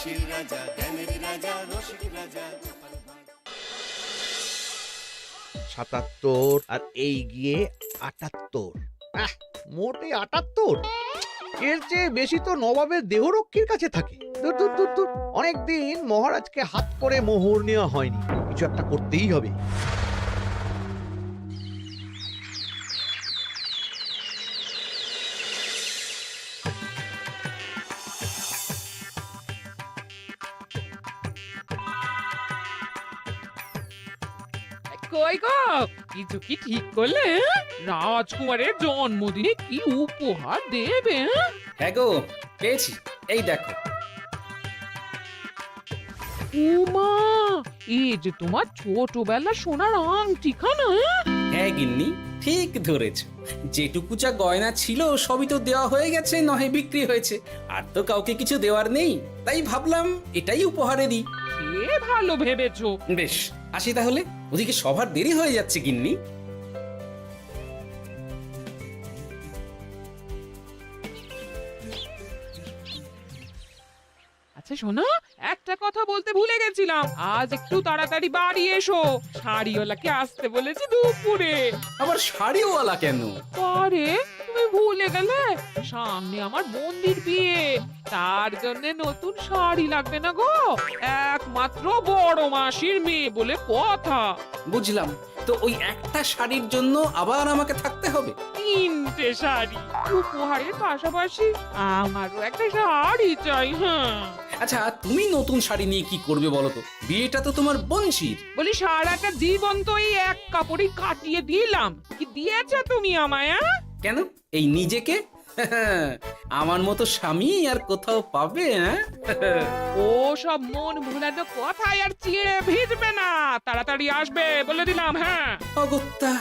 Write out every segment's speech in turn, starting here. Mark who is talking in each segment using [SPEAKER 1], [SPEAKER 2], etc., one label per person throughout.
[SPEAKER 1] রাশির রাজা, জ্ঞানের রাজা, রসিক রাজা।
[SPEAKER 2] ৭৭ আর এই গিয়ে ৭৮। মোটে ৭৮। এর চেয়ে বেশি তো নবাবের দেহরক্ষীর কাছে থাকে। দূর দূর দূর দূর। অনেকদিন মহারাজকে হাত করে মোহর নেওয়া হয়নি, কিছু একটা করতেই হবে।
[SPEAKER 3] কই গো, কিছু কি ঠিক করলে? রাজকুমারের জন্মদিনে কি উপহার দেবে?
[SPEAKER 4] হ্যাঁ গো, পেয়েছি, এই দেখো।
[SPEAKER 3] উমা, এই যে তোমার ছোটবেলা সোনার আংটিখানা।
[SPEAKER 4] হ্যাঁ গিন্নি, ঠিক ধরেছ। যেটুকু যা গয়না ছিল সবই তো দেওয়া হয়ে গেছে, নহে বিক্রি হয়েছে। আর তো কাউকে কিছু দেওয়ার নেই, তাই ভাবলাম এটাই উপহারে দিই।
[SPEAKER 3] সে ভালো ভেবেছো।
[SPEAKER 4] বেশ, আসি তাহলে, ওদিকে সবার দেরি হয়ে যাচ্ছে গিন্নি।
[SPEAKER 3] আচ্ছা শোনো, একটা কথা বলতে ভুলে গেছিলাম, আজ একটু তাড়াতাড়ি বাড়ি এসো। শাড়িওয়ালাকে আসতে বলেছি দুপুরে।
[SPEAKER 4] আবার শাড়িওয়ালা কেন?
[SPEAKER 3] আরে তুমি ভুলে গেলে, সামনে আমার বোনদির বিয়ে, তার জন্য নতুন শাড়ি লাগবে না গো। একমাত্র বড় মাসির মেয়ে বলে কথা।
[SPEAKER 4] বুঝলাম, তো ওই একটা শাড়ির জন্য আবার আমাকে থাকতে হবে?
[SPEAKER 3] 3টে শাড়ি উপহারের পাশাপাশি আমারও একটা শাড়ি চাই। হ্যাঁ
[SPEAKER 4] আচ্ছা, তুমি নতুন শাড়ি নিয়ে কি করবে বলো তো? বিয়েটা তো তোমার বংশীর।
[SPEAKER 3] বলি, সারাটা জীবন তো এই এক কাপড়ই কাটিয়ে দিলাম, কি দিয়েছ তুমি আমায়?
[SPEAKER 4] কেন, এই নিজেকে? আমার মতো স্বামী আর কোথাও পাবে?
[SPEAKER 3] ও সব মন ভুলানো কথায় আর চিড়ে ভিজবে না, তাড়াতাড়ি আসবে বলে দিলাম। হ্যাঁ
[SPEAKER 4] অগত্যা।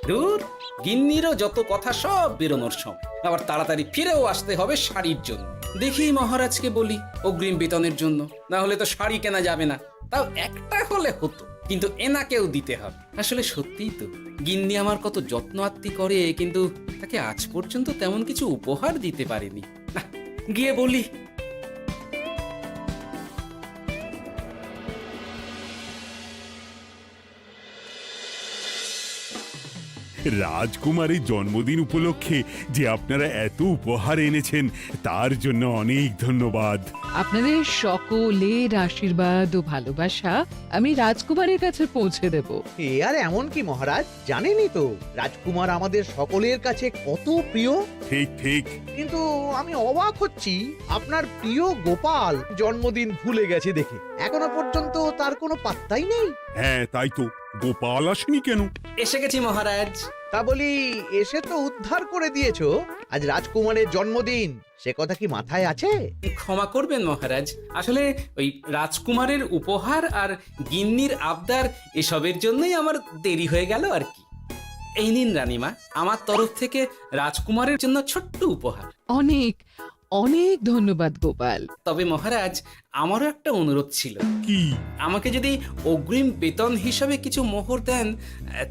[SPEAKER 4] দূর, গিন্নিরও যত কথা সব বেরোনোর সময়। আবার তাড়াতাড়ি ফিরেও আসতে হবে শাড়ির জন্য। দেখি মহারাজকে বলি অগ্রিম বেতনের জন্য, না হলে তো শাড়ি কেনা যাবে না। তাও একটা হলে হতো, কিন্তু এনাকেও দিতে হবে। আসলে সত্যিই তো, গিন্নি আমার কত যত্ন আত্তি করে, কিন্তু তাকে আজ পর্যন্ত তেমন কিছু উপহার দিতে পারিনি। না, গিয়ে বলি।
[SPEAKER 5] রাজকুমারীর জন্মদিন উপলক্ষে যে আপনারা এত উপহার এনেছেন তার জন্য অনেক ধন্যবাদ।
[SPEAKER 6] আপনাদের সকলের আশীর্বাদ ও ভালোবাসা আমি রাজকুমারের কাছে পৌঁছে দেব।
[SPEAKER 2] এ আর এমন কি মহারাজ, জানেনই তো রাজকুমার আমাদের সকলের কাছে কত প্রিয়।
[SPEAKER 5] ঠিক ঠিক।
[SPEAKER 2] কিন্তু আমি অবাক হচ্ছি, আপনার প্রিয় গোপাল জন্মদিন ভুলে গেছে দেখে এখনো পর্যন্ত তার কোনো পাত্তাই নেই।
[SPEAKER 5] হ্যাঁ তাই তো, গোপাল আসেনি কেন?
[SPEAKER 4] এসে গেছি মহারাজ।
[SPEAKER 2] তা বলি, এসে তো উদ্ধার করে দিয়েছো, আজ রাজকুমারের জন্মদিন, সে কথা কি মাথায় আছে?
[SPEAKER 4] ক্ষমা করবেন মহারাজ, আসলে ওই রাজকুমারের উপহার আর গিন্নির আবদার এসবের জন্যই আমার দেরি হয়ে গেল আর কি। এই নিন রানীমা, আমার তরফ থেকে রাজকুমারের জন্য ছোট্ট উপহার।
[SPEAKER 6] অনেক অনেক ধন্যবাদ গোপাল।
[SPEAKER 4] তবে মহারাজ, আমারও একটা অনুরোধ ছিল।
[SPEAKER 5] কি?
[SPEAKER 4] আমাকে যদি অগ্রিম বেতন হিসাবে কিছু মোহর দেন,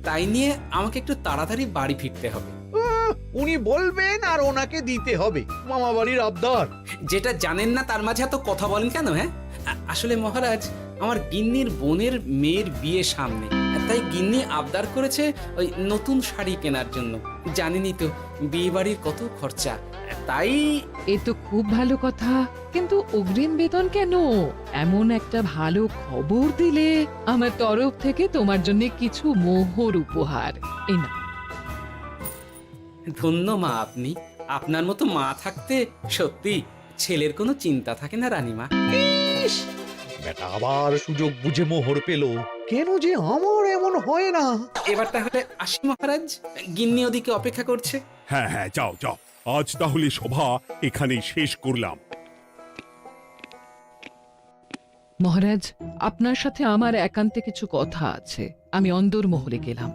[SPEAKER 4] তাই নিয়ে আমাকে একটু তাড়াতাড়ি বাড়ি ফিরতে হবে।
[SPEAKER 2] উনি বলবেন আর ওনাকে দিতে হবে, মামা বাড়ির আবদার।
[SPEAKER 4] যেটা জানেন না তার মাঝে এত কথা বলেন কেন? হ্যাঁ, আসলে মহারাজ, আমার গিন্নির বোনের মেয়ের বিয়ে সামনে, তাই গিন্নি আবদার করেছে ওই নতুন শাড়ি কেনার জন্য। জানেনই তো বিয়ে বাড়ির কত খরচা, তাই।
[SPEAKER 6] এ তো খুব ভালো কথা, কিন্তু অগ্রিম বেতন কেন? এমন একটা ভালো খবর দিলে আমার তরফ থেকে তোমার জন্য কিছু মোহর উপহার। এই না।
[SPEAKER 4] ধন্য মা আপনি, আপনার মতো মা থাকতে সত্যি ছেলের কোনো চিন্তা থাকে না রানীমা।
[SPEAKER 2] বেটা আবার সুযোগ বুঝে মোহর পেল, কেন যে আমার এমন হয় না।
[SPEAKER 4] এবার তাহলে আসি মহারাজ, গিন্নি ওদিকে অপেক্ষা করছে।
[SPEAKER 5] হ্যাঁ হ্যাঁ, যাও যাও, আজ তাহলে সভা এখানেই শেষ করলাম।
[SPEAKER 6] মহারাজ, আপনার সাথে আমার একান্তে কিছু কথা আছে, আমি অন্দরমহলে গেলাম।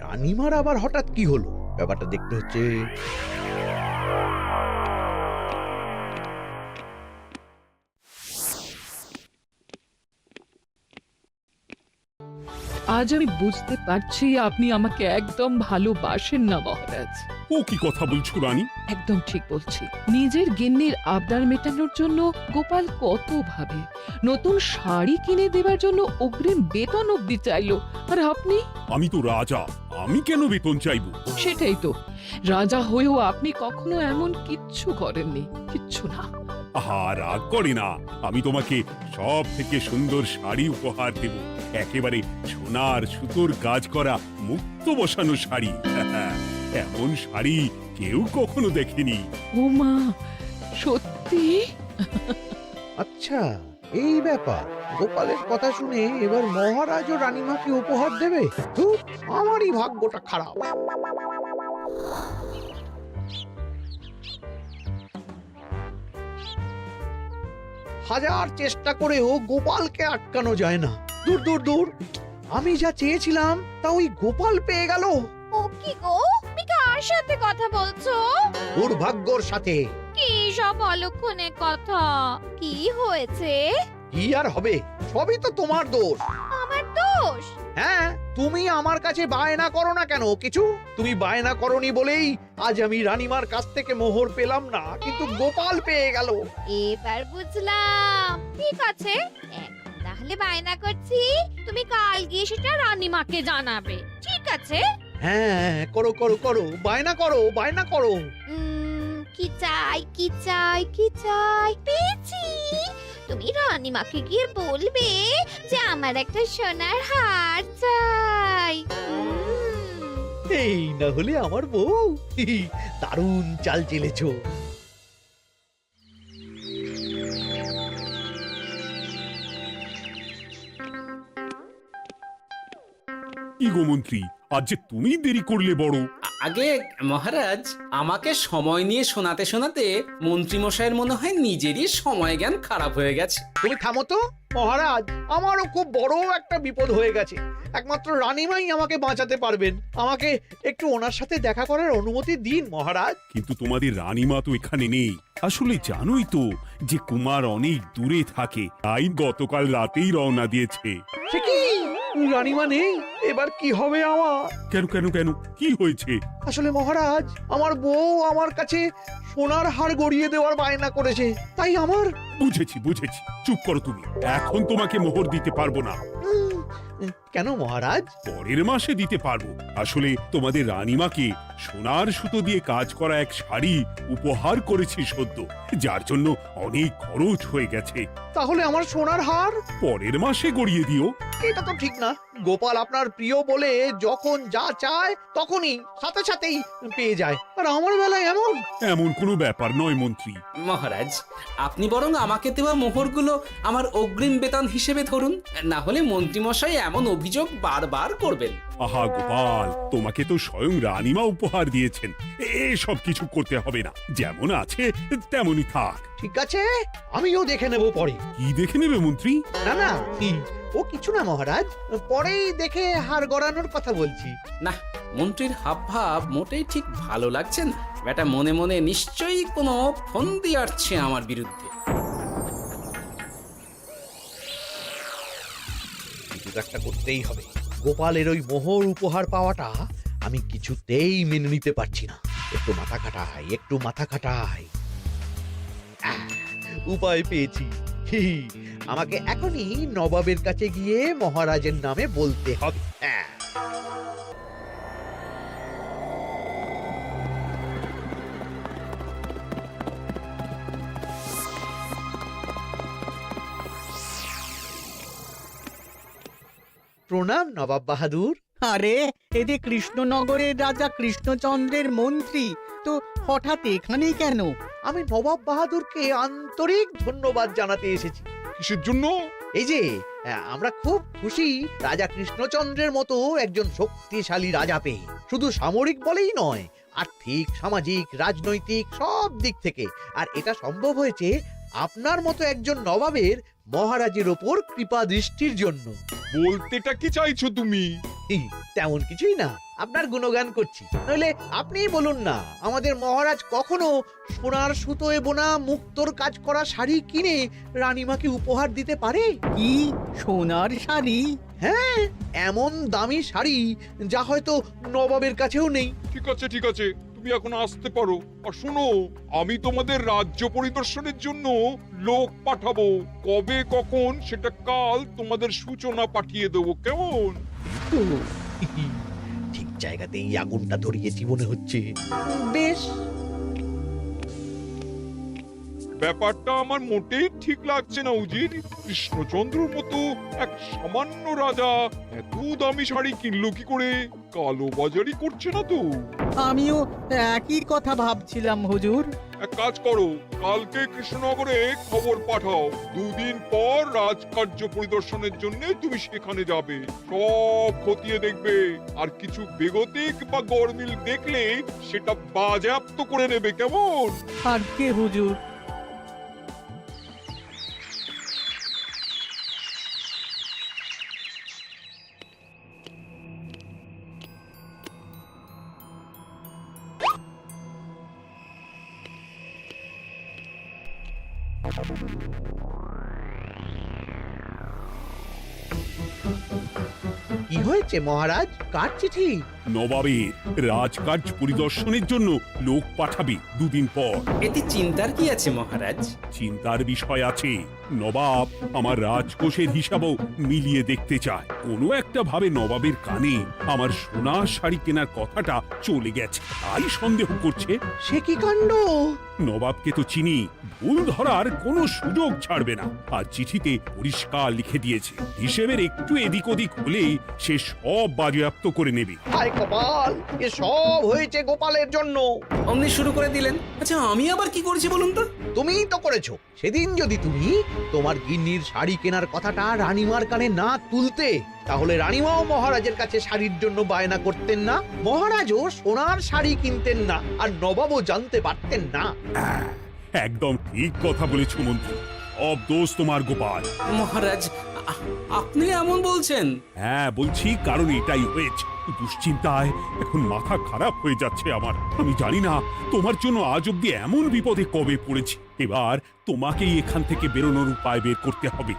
[SPEAKER 2] রানীমার আবার হঠাৎ কি হলো, ব্যাপারটা দেখতে হচ্ছে।
[SPEAKER 6] আজ আমি বুঝতে পারছি আপনি আমাকে একদম ভালোবাসেন না মহারাজ।
[SPEAKER 5] ও কি কথা বলছো রানী?
[SPEAKER 6] একদম ঠিক বলছি। নিজের গিন্নির আবদার মেটানোর জন্য গোপাল কত ভাবে, নতুন শাড়ি কিনে দেওয়ার জন্য অগ্রিম বেতন অব্দি চাইলো, আর আপনি?
[SPEAKER 5] আমি তো রাজা, আমি কেন বেতন চাইবো?
[SPEAKER 6] সেটাই তো, রাজা হয়েও আপনি কখনো এমন কিচ্ছু করেননি, কিচ্ছু না।
[SPEAKER 5] আহা, রাগ করে না। আমি তোমাকে সব থেকে সুন্দর শাড়ি উপহার দেব, একেবারে সোনার সুতোর কাজ করা মুক্ত বসানো শাড়ি। এমন শাড়ি কেউ কখনো দেখেনি।
[SPEAKER 6] ও মা, সত্যি?
[SPEAKER 2] আচ্ছা, এই ব্যাপার। গোপালের কথা শুনে এবার মহারাজ ও রানীমাকে উপহার দেবে? ধুর, আমারই ভাগ্যটা খারাপ। হাজার চেষ্টা করেও গোপালকে আটকানো যায় না। দূর দূর দূর, আমি যা চেয়েছিলাম তা ওই গোপাল পেয়ে গেল।
[SPEAKER 7] ও কি গো, তুমি কার সাথে কথা বলছো?
[SPEAKER 2] দুর্ভাগ্যর সাথে।
[SPEAKER 7] কি সব অলক্ষণের কথা? কি হয়েছে?
[SPEAKER 2] কি আর হবে, সবই তো তোমার দোষ।
[SPEAKER 7] আমার দোষ?
[SPEAKER 2] হ্যাঁ, তুমি আমার কাছে বায়না করো না কেন কিছু? তুমি বায়না করনি বলেই আজ আমি রানীমার কাছ থেকে মোহর পেলাম না, কিন্তু গোপাল পেয়ে গেল।
[SPEAKER 7] এবার বুঝলাম। ঠিক আছে, এখন তাহলে বায়না করছি, তুমি কাল গিয়ে সেটা রানীমাকে জানাবে। ঠিক আছে?
[SPEAKER 2] হ্যাঁ, করো করো করো, বায়না করো, বায়না করো।
[SPEAKER 7] কি চাই, কি চাই, কি চাই? পেয়েছি। তুমি রানীমাকে গিয়ে বলবে যে আমার একটা সোনার হার চাই।
[SPEAKER 2] এই না হলে আমার বউ। দারুণ চাল চেলেছো।
[SPEAKER 5] কি গো মন্ত্রী, আজ যে তুমি দেরি করলে বড়।
[SPEAKER 4] আগে মহারাজ, আমাকে সময় নিয়ে শোনাতে শোনাতে মন্ত্রীমশাইয়ের মনে হয় নিজেরই সময় জ্ঞান খারাপ হয়ে গেছে।
[SPEAKER 2] তুমি থামো তো মহারাজ, আমারও খুব বড় একটা বিপদ হয়ে গেছে। একমাত্র রানীমাই আমাকে বাঁচাতে পারবেন। আমাকে একটু ওনার সাথে দেখা করার অনুমতি দিন মহারাজ।
[SPEAKER 5] কিন্তু তোমাদের রানীমা তো এখানে নেই। আসলে জানোই তো যে কুমার অনেক দূরে থাকে, তাই গতকাল রাতেই রওনা দিয়েছে।
[SPEAKER 2] সে কি, রানীমা নেই? এবার কি হবে আমার?
[SPEAKER 5] কেন কেন কেন, কি হয়েছে?
[SPEAKER 2] আসলে মহারাজ, আমার বউ আমার কাছে সোনার হার গড়িয়ে দেওয়ার বায়না করেছে, তাই আমার।
[SPEAKER 5] বুঝেছি বুঝেছি, চুপ করো তুমি। এখন তোমাকে মোহর দিতে পারবো না।
[SPEAKER 2] কেন মহারাজ?
[SPEAKER 5] পরের মাসে দিতে পারবো। আসলে তোমাদের রানীমাকে সোনার সুতো দিয়ে কাজ করা এক শাড়ি উপহার করেছি সদ্য, যার জন্য অনেক খরচ হয়ে গেছে।
[SPEAKER 2] তাহলে আমার সোনার হার
[SPEAKER 5] পরের মাসে গড়িয়ে দিও।
[SPEAKER 2] এটা তো ঠিক না। গোপাল আপনার প্রিয় বলে যখন যা চায় তখনই সাথে সাথেই পেয়ে যায়, আর আমার বেলায় এমন।
[SPEAKER 5] এমন কোনো ব্যাপার নয় মন্ত্রী।
[SPEAKER 4] মহারাজ, আপনি বরং আমাকে দেওয়া মোহরগুলো আমার অগ্রিম বেতন হিসেবে ধরুন, না হলে মন্ত্রীমশাই এমন অভিযোগ বারবার করবেন।
[SPEAKER 5] আহা গোপাল, তোমাকে তো স্বয়ং রানীমা উপহার দিয়েছেন, এসব কিছু করতে হবে না। যেমন আছে তেমনই থাক।
[SPEAKER 2] ঠিক আছে, আমিও দেখে নেব পরে।
[SPEAKER 5] কি দেখে নেবে মন্ত্রী?
[SPEAKER 2] না না, ও কিছু না মহারাজ, পরেই দেখে হার গড়ানোর কথা বলছি।
[SPEAKER 4] না, মন্ত্রীর হাবভাব মোটেই ঠিক ভালো লাগছে না। বেটা মনে মনে নিশ্চয়ই কোনো ফন্দি আটছে আমার বিরুদ্ধে।
[SPEAKER 2] কিছু একটা করতেই হবে। গোপালের ওই মোহর উপহার পাওয়াটা আমি কিছুতেই মেনে নিতে পারছি না। একটু মাথা খাটাই, একটু মাথা খাটাই। উপায় পেয়েছি। আমাকে এখনই নবাবের কাছে গিয়ে মহারাজের নামে বলতে হবে। প্রণাম নবাব বাহাদুর।
[SPEAKER 8] আরে, এ যে কৃষ্ণনগরের রাজা কৃষ্ণচন্দ্রের মন্ত্রী, তো হঠাৎ এখানেই কেন?
[SPEAKER 2] আমি নবাব বাহাদুরকে আন্তরিক ধন্যবাদ জানাতে এসেছি।
[SPEAKER 5] কিসের জন্য?
[SPEAKER 2] এই যে আমরা খুব খুশি রাজা কৃষ্ণচন্দ্রের মতো একজন শক্তিশালী রাজা পেয়ে। শুধু সামরিক বলেই নয়, আর্থিক, সামাজিক, রাজনৈতিক সব দিক থেকে। আর এটা সম্ভব হয়েছে আপনার মতো একজন নবাবের মহারাজের ওপর কৃপা দৃষ্টির জন্য।
[SPEAKER 5] বলতেটা কি চাইছো তুমি?
[SPEAKER 2] তেমন কিছুই না, আপনার গুণগান করছি। নইলে আপনিই বলুন না, আমাদের মহারাজ কখনো সোনার সুতোয় বোনা মুক্তোর কাজ করা শাড়ি কিনে রানীমাকে উপহার দিতে পারে?
[SPEAKER 8] কি সোনার শাড়ি?
[SPEAKER 2] হ্যাঁ, এমন দামি শাড়ি যা হয়তো নবাবের কাছেও নেই।
[SPEAKER 9] ঠিক আছে ঠিক আছে, তুমি এখন আসতে পারো। আর শোনো, আমি তোমাদের রাজ্য পরিদর্শনের জন্য লোক পাঠাবো। কবে কখন সেটা কাল তোমাদের সূচনা পাঠিয়ে দেবো, কেমন?
[SPEAKER 2] তো, ঠিক জায়গাতেই আগুনটা ধরিয়েছি মনে হচ্ছে। বেশ,
[SPEAKER 9] ব্যাপারটা আমার মোটেই ঠিক লাগছে না উজির। কৃষ্ণচন্দ্রর মতো এক সামান্য রাজা এত দামি শাড়ি কিনলো কি করে? কালো বাজারি করছে না তো?
[SPEAKER 8] আমিও একই কথা ভাবছিলাম হুজুর।
[SPEAKER 9] এক কাজ করো, কালকে কৃষ্ণনগরে খবর পাঠাও। 2 দিন পর রাজকার্য পরিদর্শনের জন্য তুমি সেখানে যাবে। সব খতিয়ে দেখবে, আর কিছু বেগতিক বা গরমিল দেখলে সেটা বাজেয়াপ্ত করে নেবে, কেমন?
[SPEAKER 8] আর কে হুজুর?
[SPEAKER 2] কি হয়েছে মহারাজ? কার চিঠি?
[SPEAKER 5] নবাবের রাজকার্য পরিদর্শনের জন্য লোক পাঠাবে 2 দিন পর।
[SPEAKER 4] এতে চিন্তার কি আছে মহারাজ?
[SPEAKER 5] চিন্তার বিষয় আছে। নবাব আমার রাজকোষের হিসাবও মিলিয়ে দেখতে চায়। কোনো একটা ভাবে নবাবের কানে আমার সোনার শাড়ি কেনার কথাটা চলে গেছে, তাই সন্দেহ করছে।
[SPEAKER 2] সে কি কাণ্ড!
[SPEAKER 5] নবাবকে তো চিনি, ভুল ধরার কোনো সুযোগ ছাড়বে না। আর চিঠিতে পরিষ্কার লিখে দিয়েছে, হিসেবের একটু এদিক ওদিক হলেই সে সব বাজেয়াপ্ত করে নেবে।
[SPEAKER 2] হায় কপাল, এ সব হয়েছে গোপালের জন্য।
[SPEAKER 4] অমনি শুরু করে দিলেন। আচ্ছা, আমি আবার কি করেছি বলুন তো?
[SPEAKER 2] তুমিই তো করেছো। সেদিন যদি তুমি তোমার গিন্নির শাড়ি কেনার কথাটা রানীমার কানে না তুলতে, তাহলে রানীমাও মহারাজের কাছে শাড়ির জন্য বায়না করতেন না, মহারাজও সোনার শাড়ি কিনতেন না, আর নবাবও জানতে পারতেন না।
[SPEAKER 5] একদম ঠিক কথা বলেছ মন্ত্রী, সব দোষ তোমার গোপাল।
[SPEAKER 4] মহারাজ, আপনি এমন বলছেন?
[SPEAKER 5] হ্যাঁ বলছি, কারণ এটাই হয়েছে। দুশ্চিন্তায় এখন মাথা খারাপ হয়ে যাচ্ছে আমার। আমি জানি না তোমার জন্য আজ অব্দি এমন বিপদে কবে পড়েছি। এবার তোমাকেই এখান থেকে বেরোনোর উপায় বের করতে হবে।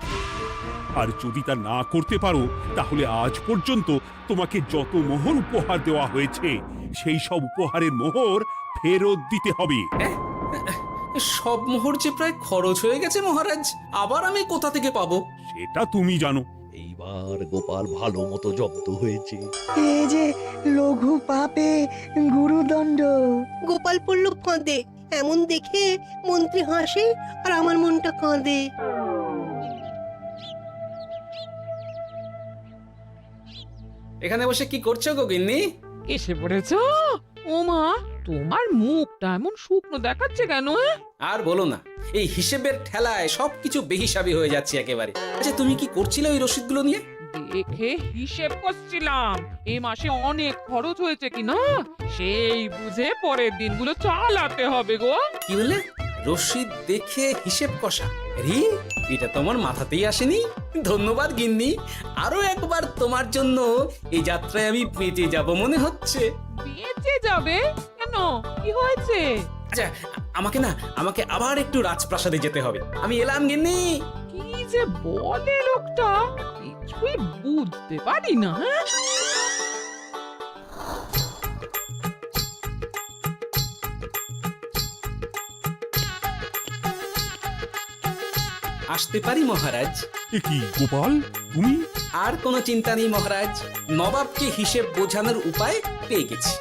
[SPEAKER 5] আর যদি তা না করতে পারো, তাহলে আজ পর্যন্ত তোমাকে যত মোহর উপহার দেওয়া হয়েছে সেই সব উপহারের মোহর ফেরত দিতে হবে।
[SPEAKER 4] সব মোহর যে প্রায় খরচ হয়ে গেছে মহারাজ, আবার আমি কোথা থেকে পাবো?
[SPEAKER 5] সেটা তুমি জানো।
[SPEAKER 2] এইবার গোপাল ভালো মতো জব্দ হয়েছে।
[SPEAKER 10] এই যে লঘু পাপে গুরুদণ্ড।
[SPEAKER 11] গোপাল পড়ল কাঁদে, এমন দেখে মন্ত্রী হাসে আর আমার মনটা কাঁদে।
[SPEAKER 4] এখানে বসে কি করছো গো গিন্নি?
[SPEAKER 3] এসে পড়েছো? ও মা, তোমার মুখটা এমন শুকনো দেখাচ্ছে কেন?
[SPEAKER 4] আর বলো না, এই হিসেবের ঠেলায় সবকিছু বেহিসাবি হয়ে যাচ্ছে একেবারে। আচ্ছা, তুমি কি করছিলে ওই রসিদগুলো নিয়ে?
[SPEAKER 3] দেখে হিসেব করছিলাম এই মাসে অনেক খরচ হয়েছে কিনা, সেই বুঝে পরের দিনগুলো চালাতে হবে গো।
[SPEAKER 4] কি বললে? রসিদ দেখে হিসেব কষা? রি, এটা তোমার মাথাতেই আসেনি। ধন্যবাদ গিন্নি, আরো একবার তোমার জন্য এই যাত্রায় আমি বেঁচে যাব মনে হচ্ছে।
[SPEAKER 3] বেঁচে যাবে কেন? কি হয়েছে?
[SPEAKER 4] আচ্ছা, আমাকে আবার একটু রাজপ্রাসাদে যেতে হবে। আমি এলাম গিন্নি।
[SPEAKER 3] কি যে বলে লোকটা, কিছুই বুঝতে পারি না।
[SPEAKER 4] আসতে পারি মহারাজ?
[SPEAKER 5] এ কি গোপাল, তুমি?
[SPEAKER 4] আর কোনো চিন্তা নেই মহারাজ, নবাবকে হিসেব বোঝানোর উপায় পেয়ে গেছি।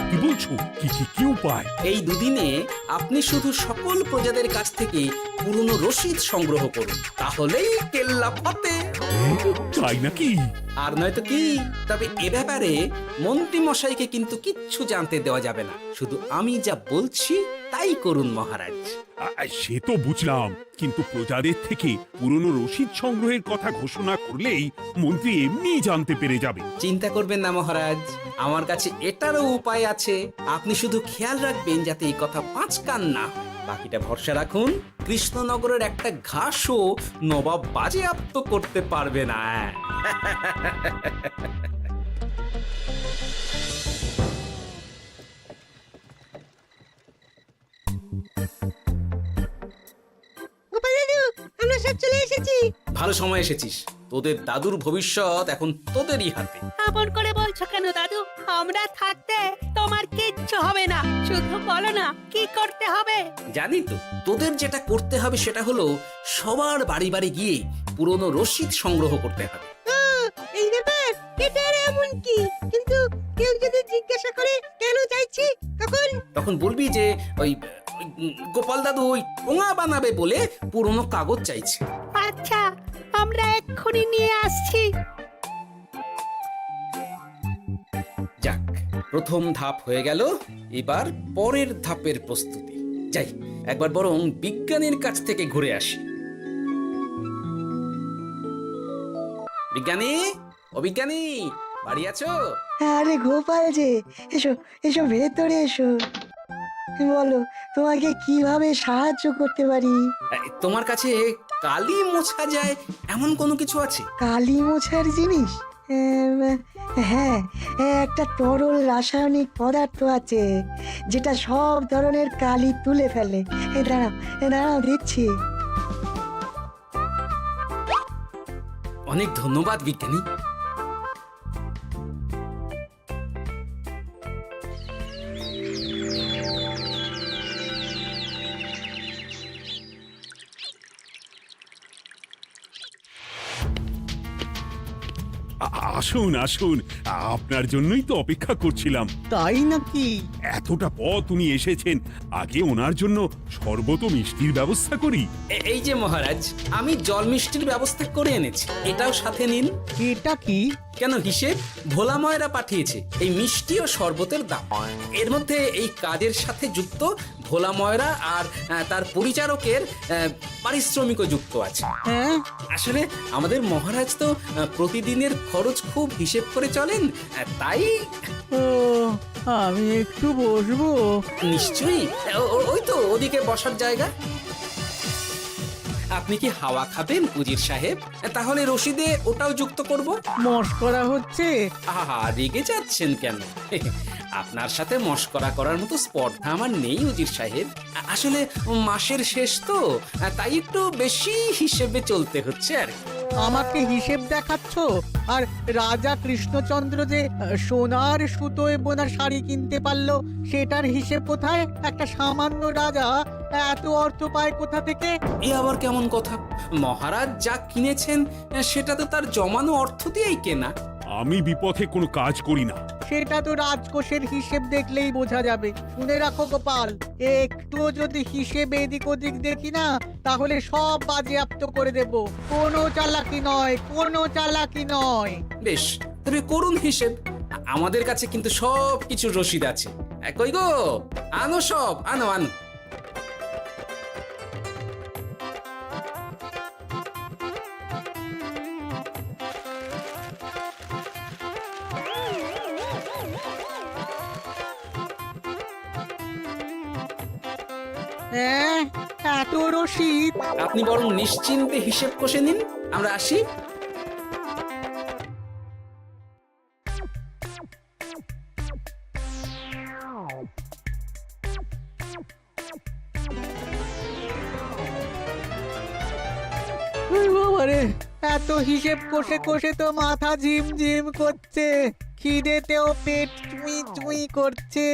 [SPEAKER 5] কি বলছো? কি কি কি উপায়?
[SPEAKER 4] এই দুদিনে আপনি শুধু সকল প্রজাদের কাছ থেকে পুরনো রসিদ সংগ্রহ করুন, তাহলেই কেল্লা ফতে।
[SPEAKER 5] তাই নাকি?
[SPEAKER 4] আর নয়তো কি? তবে এ ব্যাপারে মন্ত্রী মশাইকে কিন্তু কিচ্ছু জানতে দেওয়া যাবে না। শুধু আমি যা বলছি তাই করুন মহারাজ।
[SPEAKER 5] সে তো বুঝলাম, কিন্তু প্রজাদের থেকে পুরনো রসিদ সংগ্রহের কথা ঘোষণা করলেই মন্ত্রী এমনি জানতে পেরে যাবে।
[SPEAKER 4] চিন্তা করবেন না মহারাজ, আমার কাছে এটারও উপায় আছে। আপনি শুধু খেয়াল রাখবেন যাতে এই কথা 5 কান না হয়। বাকিটা ভরসা রাখুন, কৃষ্ণনগরের একটা ঘাসও নবাব বাজেয়াপ্ত করতে পারবে না।
[SPEAKER 11] গোপাল দাদু, আমরা সব চলে এসেছি।
[SPEAKER 4] ভালো সময় এসেছিস। তোদের দাদুর ভবিষ্যৎ এখন তোদেরই হাতে।
[SPEAKER 11] এমন করে বলছো কেন দাদু? আমরা থাকতে তোমার কিচ্ছু হবে না, শুধু বলো না কি করতে হবে।
[SPEAKER 4] জানি তো, তোদের যেটা করতে হবে সেটা হলো সবার বাড়ি বাড়ি গিয়ে পুরনো রসিদ সংগ্রহ করতে হবে।
[SPEAKER 11] এই ব্যাপার, এটা এমন কি? কিন্তু কেউ যদি জিজ্ঞাসা করে কেন চাইছি,
[SPEAKER 4] তখন বলবি যে ওই গোপাল দাদু ওই টোঙা বানাবে বলে পুরনো কাগজ চাইছে।
[SPEAKER 11] আচ্ছা, আমরা এক্ষুনি নিয়ে আসছি।
[SPEAKER 4] যাক, প্রথম ধাপ হয়ে গেল, এবার পরের ধাপের প্রস্তুতি। যাই, একবার বরং বিজ্ঞানীর কাছ থেকে ঘুরে আসি। বিজ্ঞানী, ও বিজ্ঞানী, বাড়ি আছো?
[SPEAKER 10] আরে গোপাল যে, এসো এসো ভেতরে এসো। বলো, তোমাকে কিভাবে সাহায্য করতে পারি?
[SPEAKER 4] তোমার কাছে কালি মোছা যায় এমন কোনো কিছু আছে?
[SPEAKER 10] কালি মোছার জিনিস? হ্যাঁ, একটা তরল রাসায়নিক পদার্থ আছে যেটা সব ধরনের কালি তুলে ফেলে। দাঁড়াও দিচ্ছি।
[SPEAKER 4] অনেক ধন্যবাদ বিজ্ঞানী।
[SPEAKER 5] আসুন আসুন, আপনার জন্যই তো অপেক্ষা করছিলাম।
[SPEAKER 8] তাই নাকি?
[SPEAKER 5] এতটা পথ উনি এসেছেন, আগে ওনার জন্য শরবত ও মিষ্টির ব্যবস্থা করি।
[SPEAKER 4] এই যে মহারাজ, আমি জল মিষ্টির ব্যবস্থা করে এনেছি, এটাও সাথে নিন।
[SPEAKER 8] এটা কি?
[SPEAKER 4] কেন, হিসেব ভোলা ময়রা পাঠিয়েছে এই মিষ্টি ও শরবতের দাম। এর মধ্যে এই কাজের সাথে যুক্ত ভোলা ময়রা আর তার পরিচারকের পারিশ্রমিকও যুক্ত আছে।
[SPEAKER 8] হ্যাঁ,
[SPEAKER 4] আসলে আমাদের মহারাজ তো প্রতিদিনের খরচ খুব হিসেব করে চলেন, তাই।
[SPEAKER 8] ও, আমি একটু বসবো?
[SPEAKER 4] নিশ্চয়ই, ওই তো ওদিকে বসার জায়গা। আপনি কি হাওয়া খাবেন উজির সাহেব? তাহলে রশিদে ওটাও যুক্ত করব।
[SPEAKER 8] মশকরা হচ্ছে?
[SPEAKER 4] আহা, রেগে যাচ্ছেন কেন? আপনার সাথে মশকরা করার মতো স্পর্ধা আমার নেই উজির সাহেব। আসলে মাসের শেষ তো, তাই একটু বেশি হিসেবে চলতে হচ্ছে আর কি।
[SPEAKER 8] আমাকে হিসেব দেখাচ্ছ? আর রাজা কৃষ্ণচন্দ্র যে সোনার সুতোয় বোনা শাড়ি কিনতে পারলো, সেটার হিসেব কোথায়? একটা সামান্য রাজা এত অর্থ পায় কোথা থেকে?
[SPEAKER 4] এ আবার কেমন কথা? মহারাজ যা কিনেছেন সেটা তো তার জমানো অর্থ দিয়েই কেনা।
[SPEAKER 5] আমি বিপথে কোনো কাজ করি না।
[SPEAKER 8] সেটা তো রাজকোষের হিসেব দেখলেই বোঝা যাবে। শুনে রাখো গোপাল, একটুও যদি হিসেব এদিক ওদিক দেখি না, তাহলে সব বাজেয়াপ্ত করে দেব। কোনো চালাকি নয়, কোনো চালাকি নয়।
[SPEAKER 4] বেশ, তবে করুন হিসেব। আমাদের কাছে কিন্তু সব কিছু রসিদ আছে। কই গো, আনো সব, আনো আনো।
[SPEAKER 8] হ্যাঁ, এত রসিদ?
[SPEAKER 4] আপনি বরং নিশ্চিন্তে হিসেব কষে নিন, আমরা আসি।
[SPEAKER 8] বাবারে, এত হিসেব কষে কষে তো মাথা ঝিমঝিম করছে, খিদেতেও পেট চুই চুই করছে।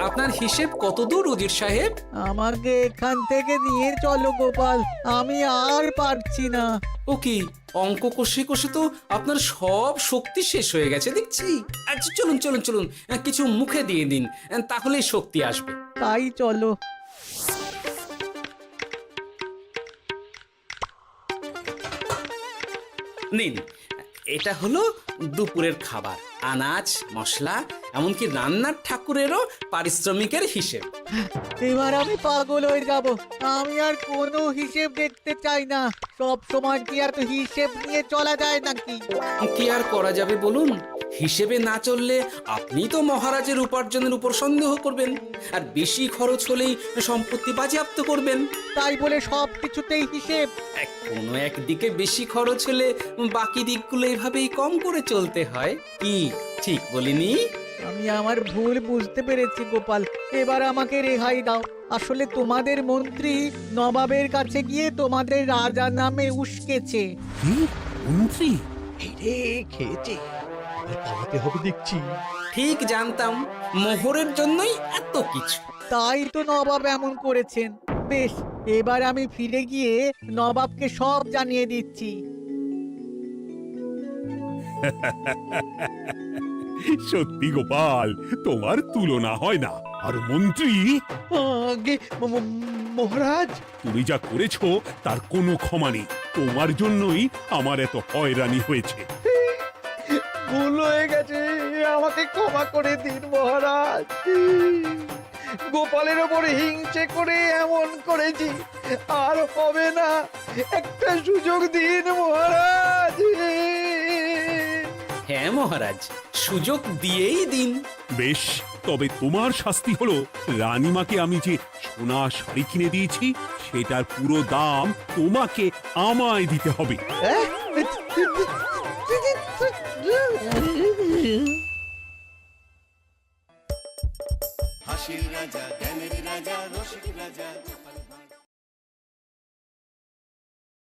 [SPEAKER 4] আপনার হিসেব কত দূর উজির সাহেব?
[SPEAKER 8] আমাকে এখান থেকে নিয়ে চলো গোপাল, আমি আর পারছি না।
[SPEAKER 4] ও কি, অঙ্ক কষে কষে তো আপনার সব শক্তি শেষ হয়ে গেছে দেখছি। আচ্ছা চলুন চলুন চলুন, কিছু মুখে দিয়ে দিন, তাহলেই শক্তি আসবে।
[SPEAKER 8] তাই চলো।
[SPEAKER 4] নিন, এটা হলো দুপুরের খাবার, আনাজ মশলা এমনকি রান্নার ঠাকুরেরও পারিশ্রমিকের হিসেব।
[SPEAKER 8] এবার আমি পাগল হয়ে যাব। আমি আর কোনো হিসেব দেখতে চাই না। সব সময় কি আর হিসেব নিয়ে চলা যায় নাকি?
[SPEAKER 4] কি আর করা যাবে বলুন? হিসেবে না চললে আপনি তো মহারাজের উপার্জনের উপর সন্দেহ করবেন, আর বেশি খরচ হলেই সম্পত্তি বাজেয়াপ্ত করবেন।
[SPEAKER 8] তাই বলে সব কিছুতেই হিসেব?
[SPEAKER 4] কোনো একদিকে বেশি খরচ হলে বাকি দিকগুলো এভাবেই কম করে চলতে হয়। কি ঠিক বলিনি?
[SPEAKER 8] আমি আমার ভুল বুঝতে পেরেছি গোপাল, এবার আমাকে রেহাই দাও। আসলে তোমাদের মন্ত্রী নবাবের কাছে গিয়ে তোমাদের রাজা নামে উস্কেছে।
[SPEAKER 5] কি? মন্ত্রী
[SPEAKER 2] এই রে খেয়েছে, আর পালাতে হবে দেখছি।
[SPEAKER 4] ঠিক জানতাম মোহরের জন্যই এত কিছু।
[SPEAKER 8] তাই তো নবাব এমন করেছেন। বেশ, এবার আমি ফিরে গিয়ে নবাবকে সব জানিয়ে দিচ্ছি।
[SPEAKER 5] সত্যি গোপাল, তোমার তুলনা হয় না। আর মন্ত্রী,
[SPEAKER 2] আগে মহারাজ,
[SPEAKER 5] তুমি যা করেছো তার কোনো ক্ষমা নেই। তোমার জন্যই আমার এত হয়রানি হয়েছে।
[SPEAKER 2] ভুল হয়ে গেছে, আমাকে ক্ষমা করে দিন মহারাজ। গোপালের ওপর হিংসে করে এমন করেছি, আর হবে না। একটা সুযোগ দিন মহারাজ।
[SPEAKER 4] হ্যাঁ মহারাজ, সুযোগ দিয়েই দিন।
[SPEAKER 5] বেশ, তবে তোমার শাস্তি হলো রানীমাকে আমি যে সোনা শাড়ি কিনে দিয়েছি সেটার পুরো দাম তোমাকে আমায় দিতে হবে।
[SPEAKER 1] হাসির রাজা জ্ঞানের রাজা রসিক রাজা